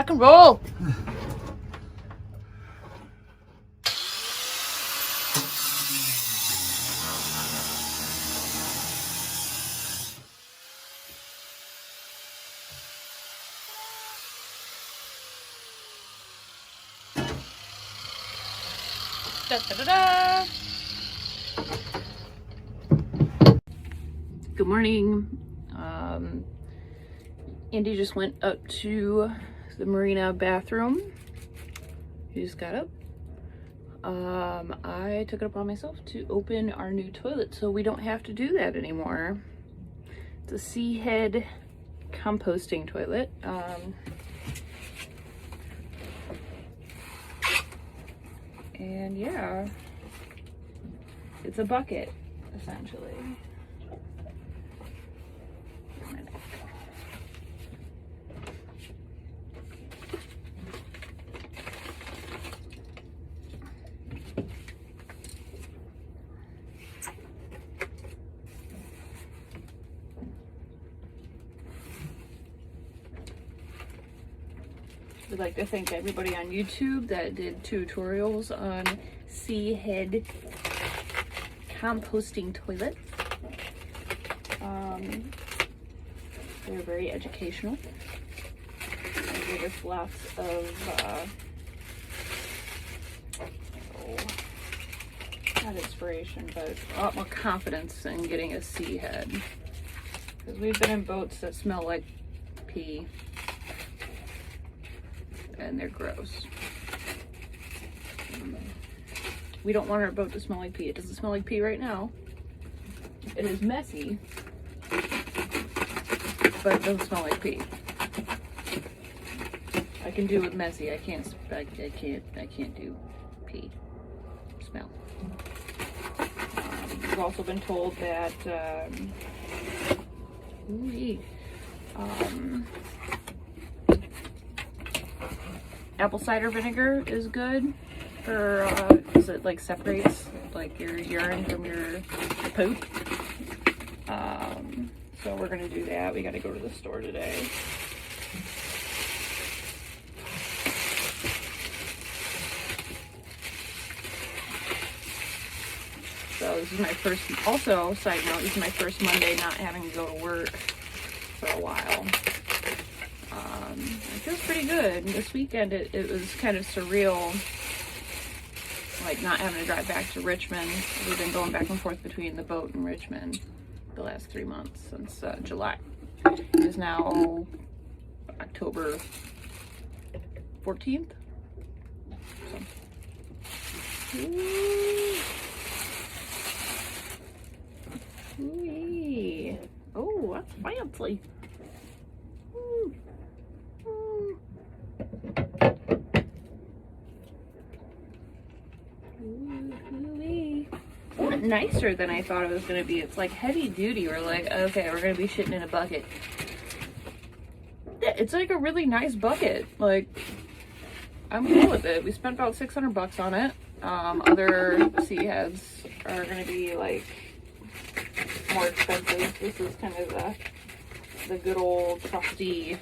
Rock and roll. Da, da, da, da. Good morning. Andy just went up to the marina bathroom. He just got up. I took it upon myself to open our new toilet so we don't have to do that anymore. It's a sea head composting toilet. And yeah, it's a bucket essentially. I'd like to thank everybody on YouTube that did tutorials on sea head composting toilets. They're very educational. They gave us lots of not inspiration, but a lot more confidence in getting a sea head. Because we've been in boats that smell like pee. And they're gross. We don't want our boat to smell like pee. It doesn't smell like pee right now. It is messy, but it doesn't smell like pee. I can do with messy. I can't do pee smell. We've also been told that apple cider vinegar is good for, because it like separates like your urine from your poop. So we're gonna do that. We gotta go to the store today. So this is my first, also side note, this is my first Monday not having to go to work for a while. It feels pretty good. This weekend it was kind of surreal, like not having to drive back to Richmond. We've been going back and forth between the boat and Richmond the last 3 months since July. It is now October 14th. So. Ooh. Oh, that's fancy. Ooh. Nicer than I thought it was going to be. It's like heavy duty. We're like, okay, we're going to be shitting in a bucket. It's like a really nice bucket. Like, I'm cool with it. We spent about $600 on it. Other sea heads are going to be like more expensive. This is kind of the good old trusty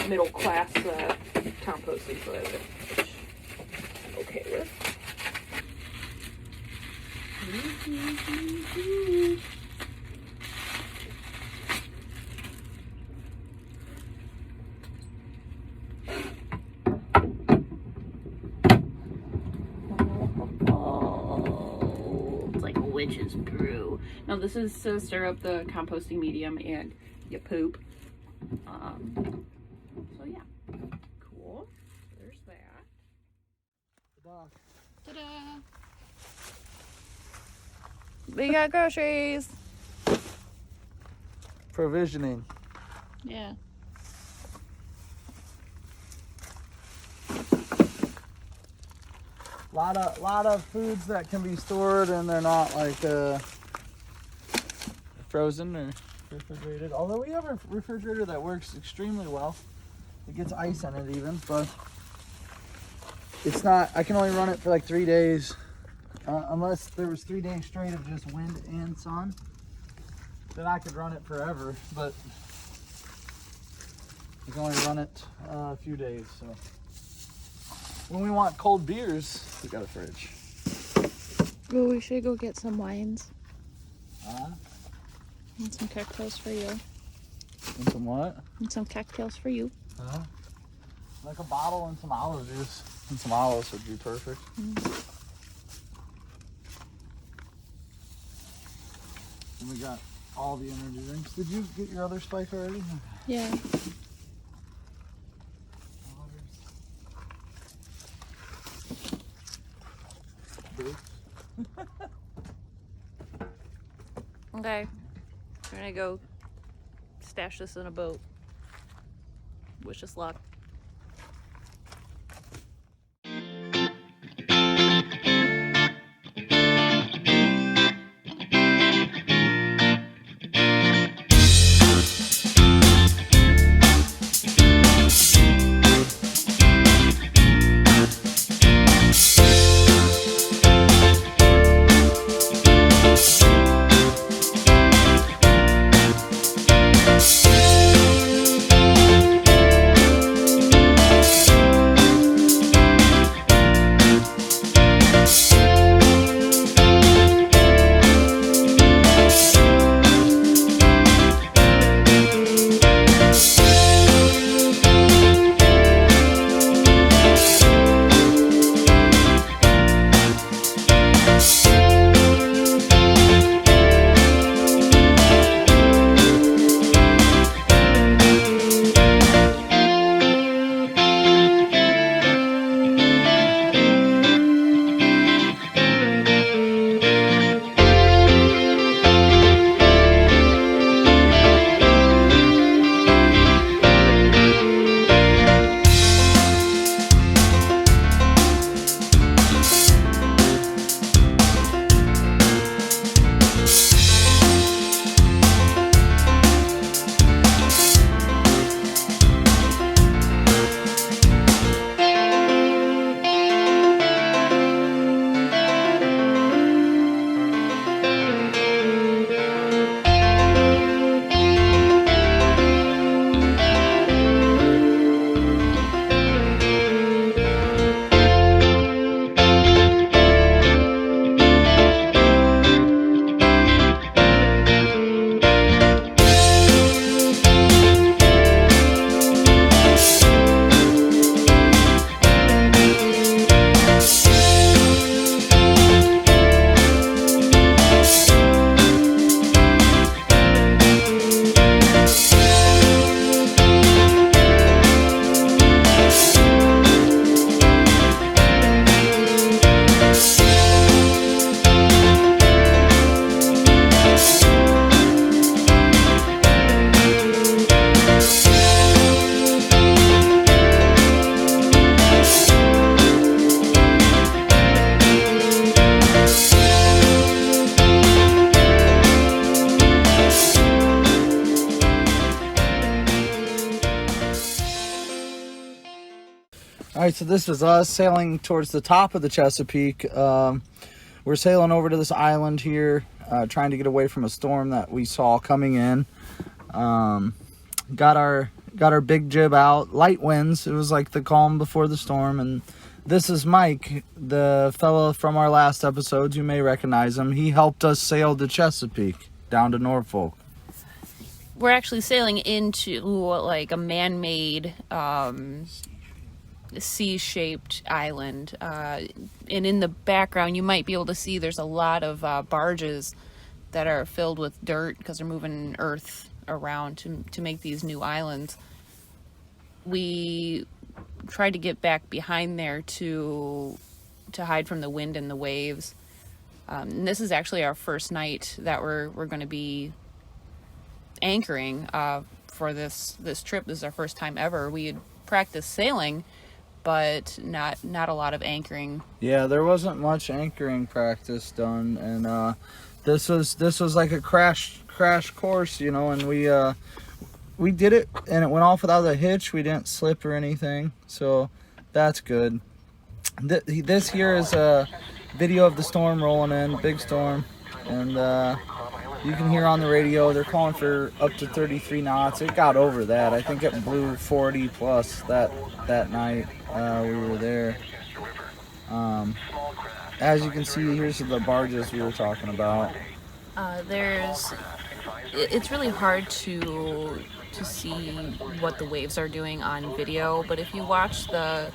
middle class composting toilet, which I'm okay with. Oh, it's like a witch's brew. No, this is to stir up the composting medium and you poop. So yeah, cool. There's that. Ta-da! We got groceries. Provisioning. Yeah. Lot of foods that can be stored and they're not like frozen or refrigerated. Although we have a refrigerator that works extremely well. It gets ice in it even, but it's not, I can only run it for like 3 days. Unless there was 3 days straight of just wind and sun, then I could run it forever. But We can only run it a few days. So when we want cold beers, we got a fridge. Oh, we should go get some wines. And some cocktails for you. And some what? And some cocktails for you. Like a bottle and some olive juice. And some olives would be perfect. And we got all the energy drinks. Did you get your other spike already? Yeah. Okay. We're gonna go stash this in a boat. Wish us luck. All right, so this is us sailing towards the top of the Chesapeake. We're sailing over to this island here, trying to get away from a storm that we saw coming in. Got our big jib out, light winds. It was like the calm before the storm. And this is Mike, the fellow from our last episodes. You may recognize him. He helped us sail the Chesapeake down to Norfolk. We're actually sailing into like a man-made C-shaped island, and in the background you might be able to see there's a lot of barges that are filled with dirt because they're moving earth around to make these new islands. We tried to get back behind there to hide from the wind and the waves. And this is actually our first night that we're going to be anchoring for this trip. This is our first time ever. We had practiced sailing, but not a lot of anchoring. Yeah, there wasn't much anchoring practice done, and this was like a crash course, you know. And we did it, and it went off without a hitch. We didn't slip or anything, so that's good. This here is a video of the storm rolling in, big storm, and You can hear on the radio they're calling for up to 33 knots. It got over that. I think it blew 40 plus that night we were there. As you can see, here's the barges we were talking about. It's really hard to see what the waves are doing on video, but if you watch the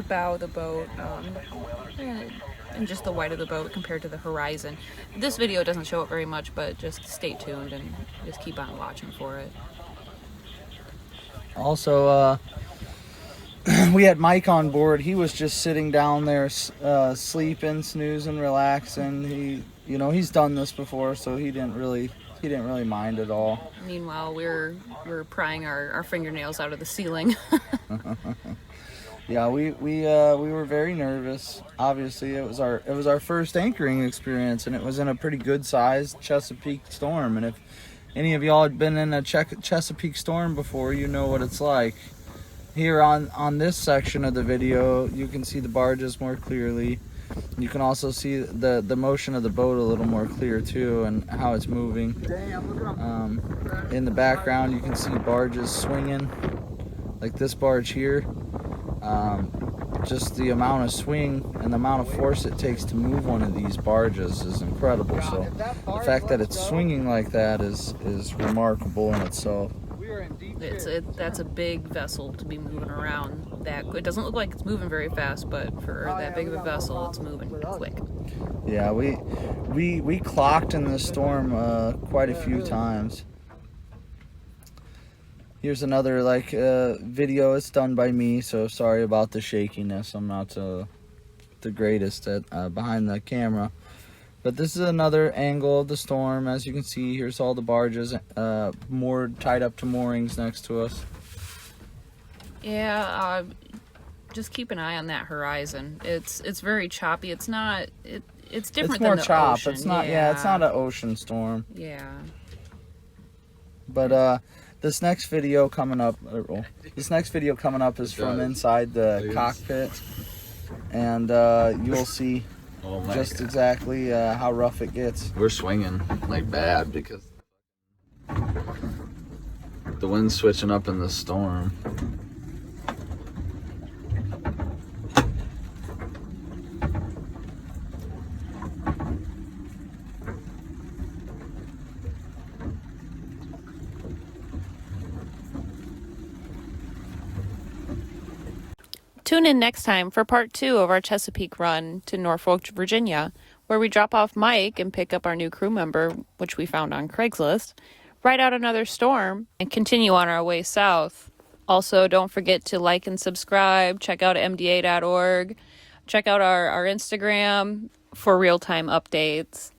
bow of the boat, and just the white of the boat compared to the horizon. This video doesn't show it very much, but just stay tuned and just keep on watching for it. Also, we had Mike on board. He was just sitting down there, sleeping, snoozing, relaxing. He's done this before, so he didn't really mind at all. Meanwhile, we're prying our fingernails out of the ceiling. Yeah, we were very nervous. Obviously, it was our first anchoring experience, and it was in a pretty good sized Chesapeake storm. And if any of y'all had been in a Chesapeake storm before, you know what it's like. Here on this section of the video, you can see the barges more clearly. You can also see the motion of the boat a little more clear too, and how it's moving. In the background, you can see barges swinging, like this barge here. Just the amount of swing and the amount of force it takes to move one of these barges is incredible. So the fact that it's swinging like that is remarkable in itself. That's a big vessel to be moving around. It doesn't look like it's moving very fast, but for that big of a vessel, it's moving quick. Yeah, we clocked in this storm quite a few times. Here's another video. It's done by me, so sorry about the shakiness. I'm not the greatest at behind the camera. But this is another angle of the storm. As you can see, here's all the barges moored, tied up to moorings next to us. Yeah, just keep an eye on that horizon. It's very choppy. It's not. It's different than the ocean. It's not. Yeah, it's not an ocean storm. Yeah. But this next video coming up is from inside the cockpit, and you'll see just exactly how rough it gets. We're swinging like bad because the wind's switching up in the storm. Tune in next time for part 2 of our Chesapeake run to Norfolk, Virginia, where we drop off Mike and pick up our new crew member, which we found on Craigslist, ride out another storm, and continue on our way south. Also, don't forget to like and subscribe, check out mda.org, check out our Instagram for real-time updates.